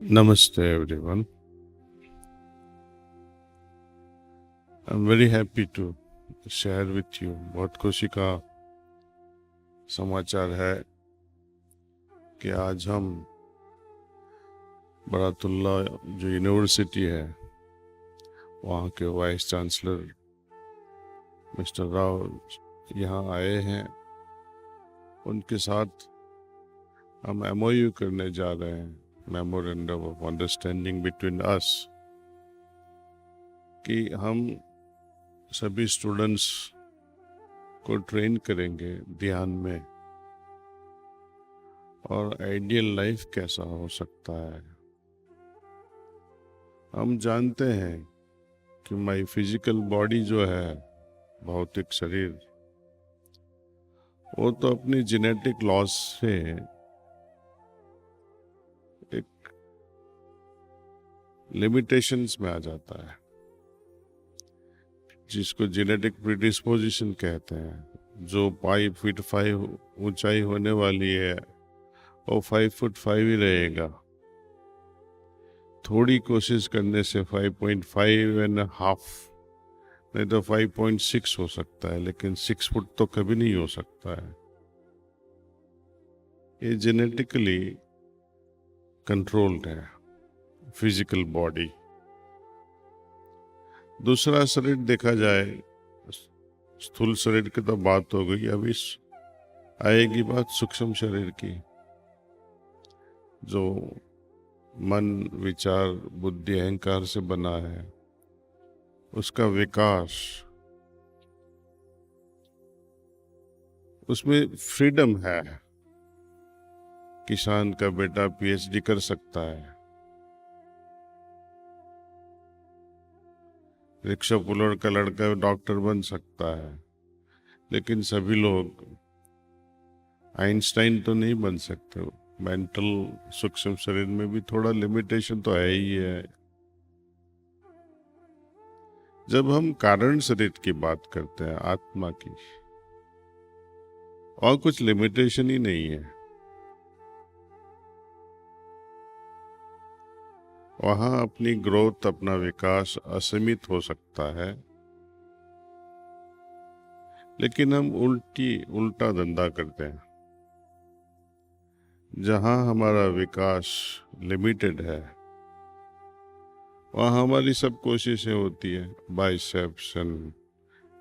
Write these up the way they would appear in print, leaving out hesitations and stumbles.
Namaste everyone. I'm very happy to share with you बहुत खुशी का समाचार है कि आज हम बरातुल्ला जो यूनिवर्सिटी है वहाँ के वाइस चांसलर मिस्टर राव यहाँ आए हैं। उनके साथ हम MOU करने जा रहे हैं, memorandum of understanding between us, कि हम सभी स्टूडेंट्स को ट्रेन करेंगे ध्यान में और आइडियल लाइफ कैसा हो सकता है। हम जानते हैं कि माई फिजिकल बॉडी जो है, भौतिक शरीर, वो तो अपनी जेनेटिक लॉस से एक लिमिटेशंस में आ जाता है, जिसको जेनेटिक प्रीडिस्पोजिशन कहते हैं। जो 5 फीट 5 ऊंचाई होने वाली है वो 5 फुट 5 ही रहेगा। थोड़ी कोशिश करने से 5.5.5 नहीं तो 5.6 हो सकता है, लेकिन 6 फुट तो कभी नहीं हो सकता है। ये जेनेटिकली कंट्रोल्ड है फिजिकल बॉडी। दूसरा शरीर देखा जाए, स्थूल शरीर की तो बात हो गई, अभी आएगी बात सूक्ष्म शरीर की, जो मन, विचार, बुद्धि, अहंकार से बना है। उसका विकास, उसमें फ्रीडम है। किसान का बेटा PhD कर सकता है, रिक्शा पुलर का लड़का डॉक्टर बन सकता है, लेकिन सभी लोग आइंस्टाइन तो नहीं बन सकते। मेंटल सूक्ष्म शरीर में भी थोड़ा लिमिटेशन तो है ही है। जब हम कारण शरीर की बात करते हैं, आत्मा की, और कुछ लिमिटेशन ही नहीं है। वहां अपनी ग्रोथ, अपना विकास असीमित हो सकता है, लेकिन हम उल्टा धंधा करते हैं। जहां हमारा विकास लिमिटेड है, वहां हमारी सब कोशिशें होती है, biceps and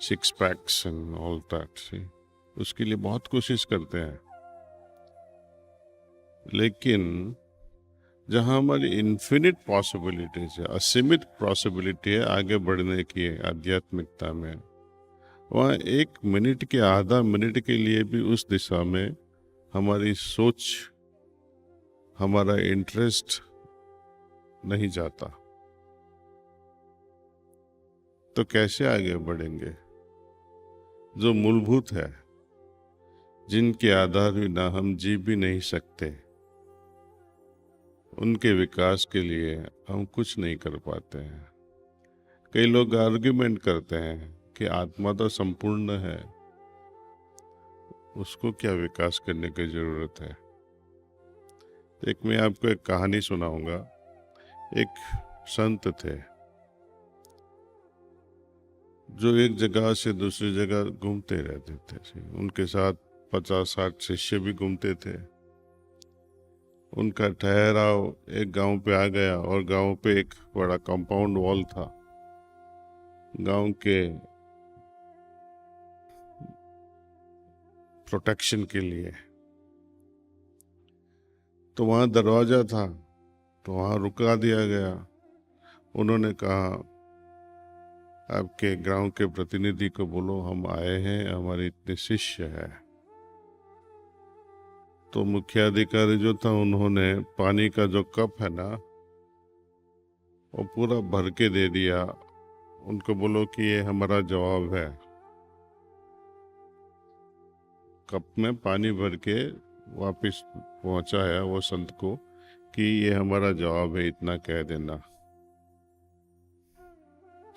6 packs and all that, उसके लिए बहुत कोशिश करते हैं। लेकिन जहां हमारी इन्फिनिट पॉसिबिलिटीज है, असीमित पॉसिबिलिटी है आगे बढ़ने की आध्यात्मिकता में, वहाँ 1 मिनट के, आधा मिनट के लिए भी उस दिशा में हमारी सोच, हमारा इंटरेस्ट नहीं जाता, तो कैसे आगे बढ़ेंगे? जो मूलभूत है, जिनके आधार बिना हम जी भी नहीं सकते, उनके विकास के लिए हम कुछ नहीं कर पाते हैं। कई लोग आर्ग्यूमेंट करते हैं कि आत्मा तो संपूर्ण है, उसको क्या विकास करने की जरूरत है। एक मैं आपको एक कहानी सुनाऊंगा। एक संत थे जो एक जगह से दूसरी जगह घूमते रहते थे। उनके साथ 50-60 शिष्य भी घूमते थे। उनका ठहराव एक गांव पे आ गया और गांव पे एक बड़ा कंपाउंड वॉल था। गांव के प्रोटेक्शन के लिए, तो वहां दरवाजा था, तो वहां रुका दिया गया। उन्होंने कहा, आपके गांव के प्रतिनिधि को बोलो हम आए हैं, हमारे इतने शिष्य हैं। तो मुख्य अधिकारी जो था, उन्होंने पानी का जो कप है ना, वो पूरा भर के दे दिया। उनको बोलो कि ये हमारा जवाब है। कप में पानी भर के वापस पहुंचाया वो संत को कि ये हमारा जवाब है, इतना कह देना।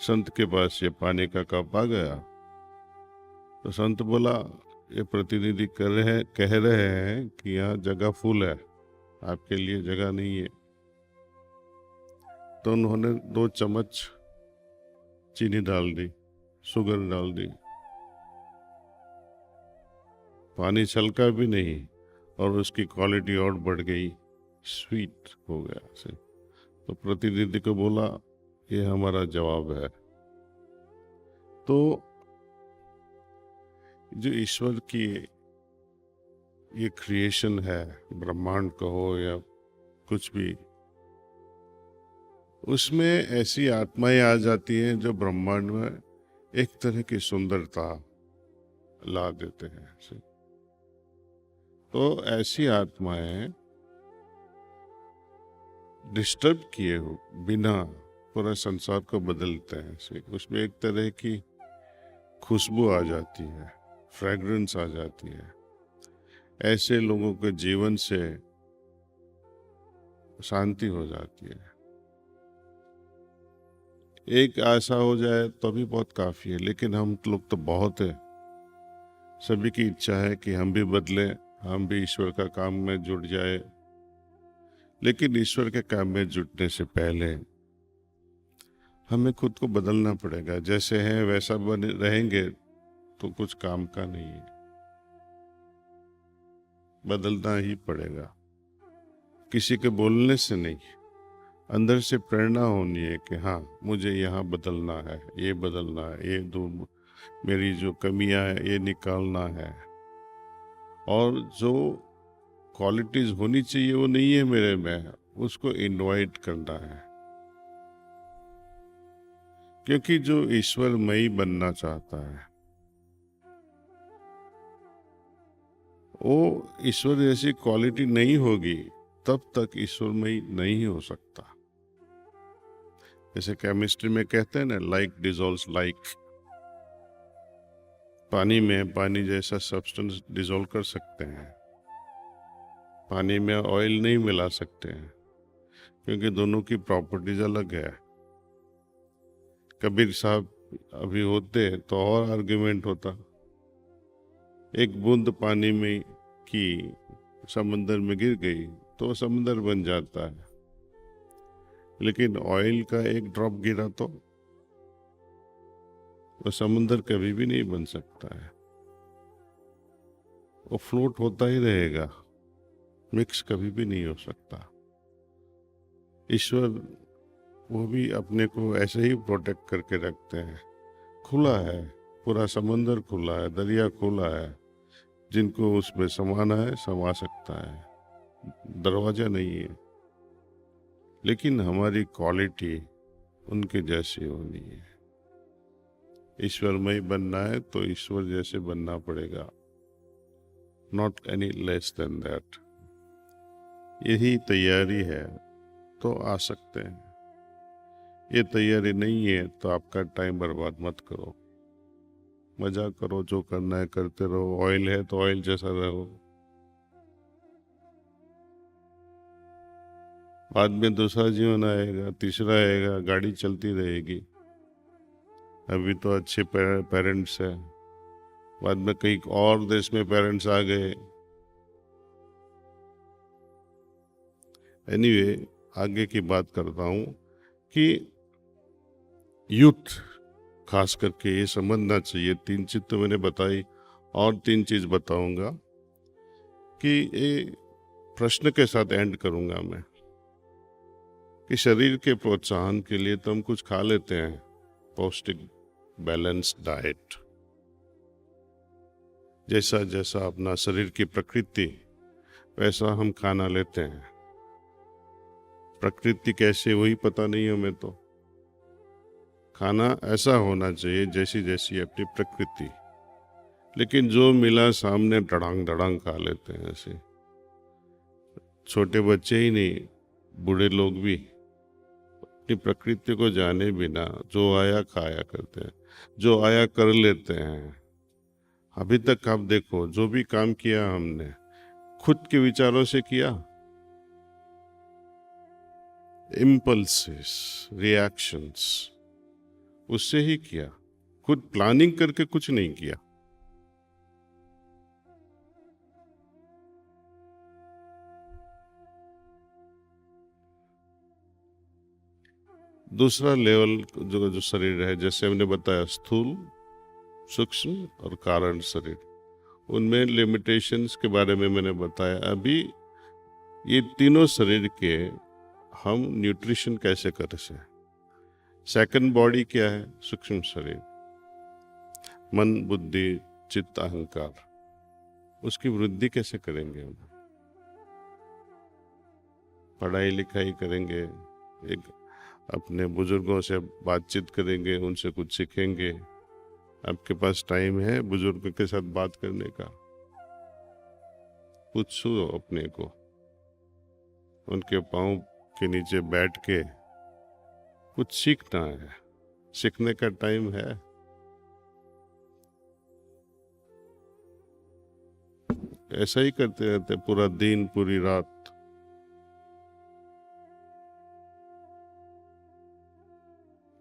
संत के पास ये पानी का कप आ गया। तो संत बोला, ये प्रतिनिधि कह रहे हैं कि यहाँ जगह फुल है, आपके लिए जगह नहीं है। तो उन्होंने 2 चम्मच चीनी डाल दी, शुगर डाल दी, पानी छलका भी नहीं और उसकी क्वालिटी और बढ़ गई, स्वीट हो गया से। तो प्रतिनिधि को बोला ये हमारा जवाब है। तो जो ईश्वर की ये क्रिएशन है, ब्रह्मांड कहो या कुछ भी, उसमें ऐसी आत्माएं आ जाती हैं जो ब्रह्मांड में एक तरह की सुंदरता ला देते हैं ऐसे। तो ऐसी आत्माएं डिस्टर्ब किए हो बिना पूरा संसार को बदलते हैं ऐसे। उसमें एक तरह की खुशबू आ जाती है, फ्रेग्रेंस आ जाती है। ऐसे लोगों के जीवन से शांति हो जाती है। एक ऐसा हो जाए तो भी बहुत काफी है, लेकिन हम लोग तो बहुत है। सभी की इच्छा है कि हम भी बदलें, हम भी ईश्वर का काम में जुट जाए। लेकिन ईश्वर के काम में जुटने से पहले हमें खुद को बदलना पड़ेगा। जैसे हैं वैसा बने रहेंगे तो कुछ काम का नहीं है, बदलना ही पड़ेगा। किसी के बोलने से नहीं, अंदर से प्रेरणा होनी है कि हाँ मुझे यहाँ बदलना है, ये बदलना है, ये दूर मेरी जो कमियां है ये निकालना है। और जो क्वालिटीज होनी चाहिए वो नहीं है मेरे में, उसको इनवाइट करना है। क्योंकि जो ईश्वरमयी बनना चाहता है वो ईश्वर जैसी क्वालिटी नहीं होगी तब तक ईश्वरमयी नहीं हो सकता। जैसे केमिस्ट्री में कहते हैं ना, लाइक डिसॉल्व्स लाइक। पानी में पानी जैसा सब्सटेंस डिसॉल्व कर सकते हैं, पानी में ऑयल नहीं मिला सकते हैं क्योंकि दोनों की प्रॉपर्टीज अलग है। कबीर साहब अभी होते तो और आर्ग्यूमेंट होता। एक बूंद पानी में की समंदर में गिर गई तो समंदर बन जाता है, लेकिन ऑयल का एक ड्रॉप गिरा तो वो समंदर कभी भी नहीं बन सकता है। वो फ्लोट होता ही रहेगा, मिक्स कभी भी नहीं हो सकता। ईश्वर वो भी अपने को ऐसे ही प्रोटेक्ट करके रखते हैं। खुला है, पूरा समंदर खुला है, दरिया खुला है, जिनको उसमें समाना है समा सकता है, दरवाजा नहीं है। लेकिन हमारी क्वालिटी उनके जैसी होनी है। ईश्वरमय बनना है तो ईश्वर जैसे बनना पड़ेगा, not any less than that. यही तैयारी है तो आ सकते हैं। ये तैयारी नहीं है तो आपका टाइम बर्बाद मत करो, मजा करो, जो करना है करते रहो। ऑयल है तो ऑयल जैसा रहो, बाद में दूसरा जीवन आएगा, तीसरा आएगा, गाड़ी चलती रहेगी। अभी तो अच्छे पेरेंट्स हैं, बाद में कहीं और देश में पेरेंट्स आ गए। एनीवे, आगे की बात करता हूँ कि यूथ खास करके ये समझना चाहिए। 3 चीज तो मैंने बताई, और 3 चीज बताऊंगा कि ये प्रश्न के साथ एंड करूंगा मैं कि शरीर के प्रोत्साहन के लिए तो हम कुछ खा लेते हैं, पौष्टिक बैलेंस्ड डाइट। जैसा जैसा अपना शरीर की प्रकृति वैसा हम खाना लेते हैं। प्रकृति कैसे वही पता नहीं हमें, तो खाना ऐसा होना चाहिए जैसी जैसी अपनी प्रकृति। लेकिन जो मिला सामने धड़ांग धड़ांग खा लेते हैं ऐसे। छोटे बच्चे ही नहीं, बूढ़े लोग भी अपनी प्रकृति को जाने बिना जो आया खाया करते हैं, जो आया कर लेते हैं। अभी तक आप देखो, जो भी काम किया हमने खुद के विचारों से किया, इम्पल्सेस, रिएक्शंस, उससे ही किया। खुद प्लानिंग करके कुछ नहीं किया। दूसरा लेवल जो जो शरीर है, जैसे हमने बताया स्थूल, सूक्ष्म और कारण शरीर, उनमें लिमिटेशंस के बारे में मैंने बताया। अभी ये तीनों शरीर के हम न्यूट्रिशन कैसे कर से। सेकंड बॉडी क्या है? सूक्ष्म शरीर, मन, बुद्धि, चित्त, अहंकार, उसकी वृद्धि कैसे करेंगे हम? पढ़ाई लिखाई करेंगे, एक अपने बुजुर्गों से बातचीत करेंगे, उनसे कुछ सीखेंगे। आपके पास टाइम है बुजुर्गों के साथ बात करने का? पूछो अपने को, उनके पाँव के नीचे बैठ के कुछ सीखना है, सीखने का टाइम है। ऐसा ही करते रहते पूरा दिन, पूरी रात।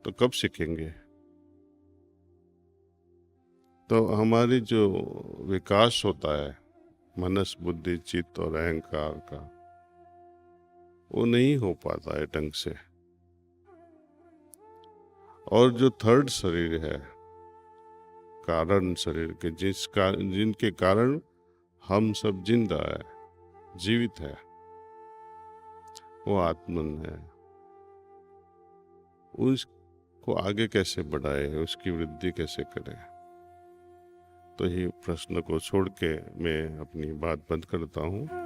तो कब सीखेंगे? तो हमारी जो विकास होता है मनस, बुद्धि, चित्त और अहंकार का, वो नहीं हो पाता है ढंग से। और जो थर्ड शरीर है, कारण शरीर के, जिनके कारण हम सब जिंदा है, जीवित है, वो आत्मन है। उसको आगे कैसे बढ़ाए, उसकी वृद्धि कैसे करें? तो ये प्रश्न को छोड़ के मैं अपनी बात बंद करता हूँ।